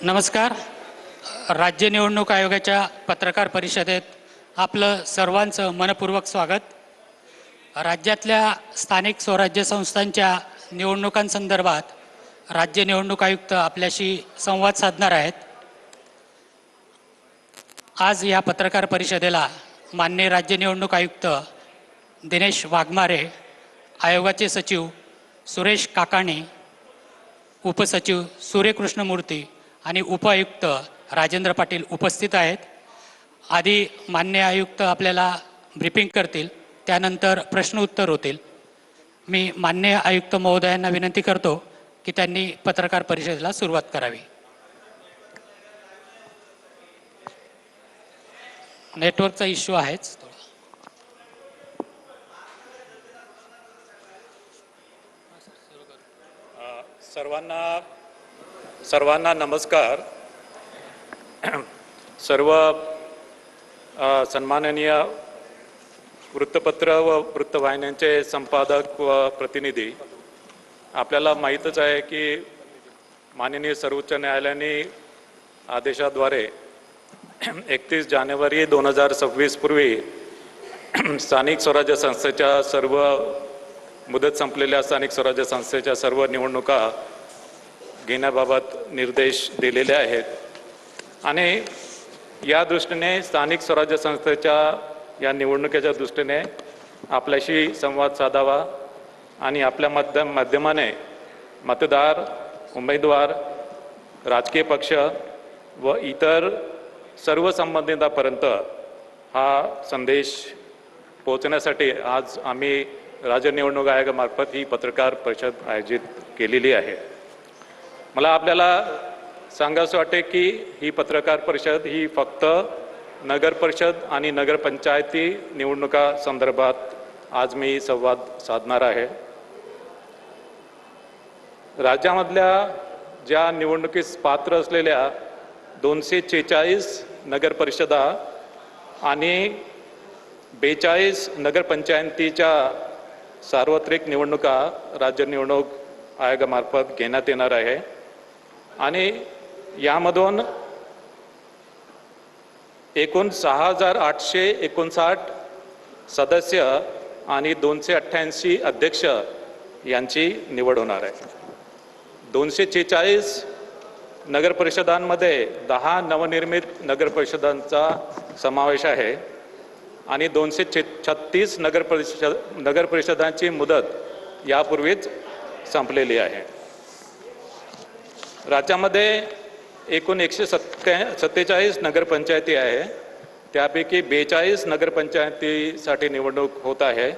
नमस्कार. राज्य निवडणूक आयोगाच्या पत्रकार परिषदेत आपलं सर्वांचं मनपूर्वक स्वागत. राज्यातल्या स्थानिक स्वराज्य संस्थांच्या निवडणुकांसंदर्भात राज्य निवडणूक आयुक्त आपल्याशी संवाद साधणार आहेत. आज या पत्रकार परिषदेला माननीय राज्य निवडणूक आयुक्त दिनेश वाघमारे, आयोगाचे सचिव सुरेश काकाणी, उपसचिव सूर्यकृष्णमूर्ती आणि उपायुक्त राजेंद्र पाटील उपस्थित आहेत. आधी माननीय आयुक्त आपल्याला ब्रीफिंग करतील, त्यानंतर प्रश्न उत्तर होतील. मी माननीय आयुक्त महोदयांना विनंती करतो की त्यांनी पत्रकार परिषदेला सुरुवात करावी. नेटवर्कचा इश्यू आहेच. सर्वांना नमस्कार. सर्व सन्माननीय वृत्तपत्र व वृत्तवाहिन्यांचे संपादक व प्रतिनिधी, आपल्याला माहीतच आहे की माननीय सर्वोच्च न्यायालयाने आदेशाद्वारे 31 जानेवारी 2026 पूर्वी स्थानिक स्वराज्य संस्थेच्या सर्व मुदत संपलेल्या स्थानिक स्वराज्य संस्थेच्या सर्व निवडणुका घेण्याबाबत निर्देश दिलेले आहेत. आणि या दृष्टीने स्थानिक स्वराज्य संस्थेच्या या निवडणुकीच्या दृष्टीने आपल्याशी संवाद साधावा आणि आपल्या माध्यमाने मतदार, उमेदवार, राजकीय पक्ष व इतर सर्व संबंधितांपर्यंत हा संदेश पोहोचण्यासाठी आज आम्ही राज्य निवडणूक आयोगामार्फत ही पत्रकार परिषद आयोजित केलेली आहे. मला आपल्याला सांगायचं वाटते की ही पत्रकार परिषद ही फक्त नगर परिषद आणि नगरपंचायती निवडणुका संदर्भात आज मी संवाद साधणार आहे. राज्यामधल्या ज्या निवडणुकीस पात्र असलेल्या 246 नगर परिषदा आणि 42 नगरपंचायतीच्या सार्वत्रिक निवडणुका राज्य निवडणूक आयोगामार्फत घेण्यात येणार आहे. आणि यामधून एकूण 6,859 सदस्य आणि 288 अध्यक्ष यांची निवड होणार आहे. 246 नगरपरिषदांमध्ये 10 नवनिर्मित नगरपरिषदांचा समावेश आहे आणि 236 नगरपरिषदांची मुदत यापूर्वीच संपलेली आहे. राज्यामध्ये एकूण 147 नगरपंचायती आहे. त्यापैकी 42 नगरपंचायतीसाठी निवडणूक होत आहे.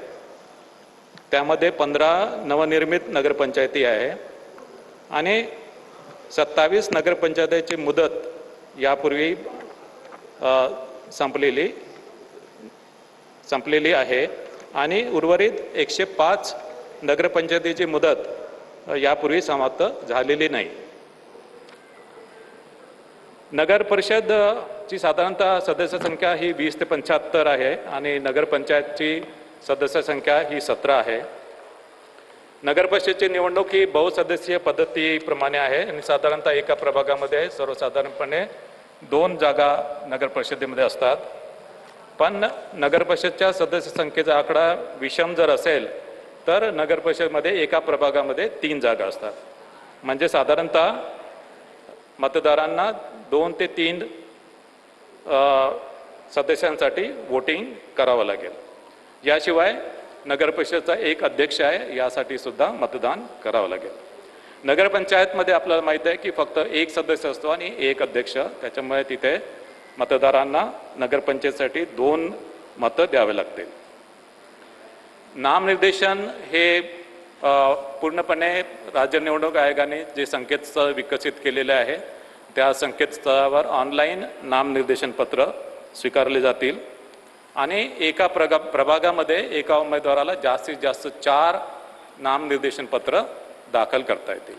त्यामध्ये 15 नवनिर्मित नगरपंचायती आहे आणि 27 नगरपंचायतीची मुदत यापूर्वी संपलेली आहे आणि उर्वरित 105 नगरपंचायतीची मुदत यापूर्वी समाप्त झालेली नाही. नगर परिषदची साधारणतः सदस्य संख्या ही 20 ते 75 आहे आणि नगरपंचायतची सदस्य संख्या ही 17 आहे. नगर परिषदेची निवडणूक ही बहुसदस्यीय पद्धतीप्रमाणे आहे आणि साधारणतः एका प्रभागामध्ये सर्वसाधारणपणे 2 जागा नगर परिषदेमध्ये असतात. पण नगर परिषदच्या सदस्य संख्येचा आकडा विषम जर असेल तर नगर परिषदेमध्ये एका प्रभागामध्ये 3 जागा असतात. म्हणजे साधारणतः मतदारांना 2 ते 3 सदस्यांसाठी वोटिंग करावं लागेल. याशिवाय नगर परिषदेचा एक अध्यक्ष आहे, यासाठी सुद्धा मतदान करावं लागेल. नगरपंचायतमध्ये आपल्याला माहीत आहे की फक्त एक सदस्य असतो आणि एक अध्यक्ष. त्याच्यामुळे तिथे मतदारांना नगरपंचायतीसाठी 2 मतं द्यावे लागतील. नामनिर्देशन हे पूर्णपणे राज्य निवडणूक आयोगाने जे संकेतस्थळ विकसित केलेले आहे त्या संकेतस्थळावर ऑनलाईन नामनिर्देशन पत्र स्वीकारले जातील आणि एका प्रभागामध्ये एका उमेदवाराला जास्तीत जास्त 4 नामनिर्देशन पत्र दाखल करता येतील.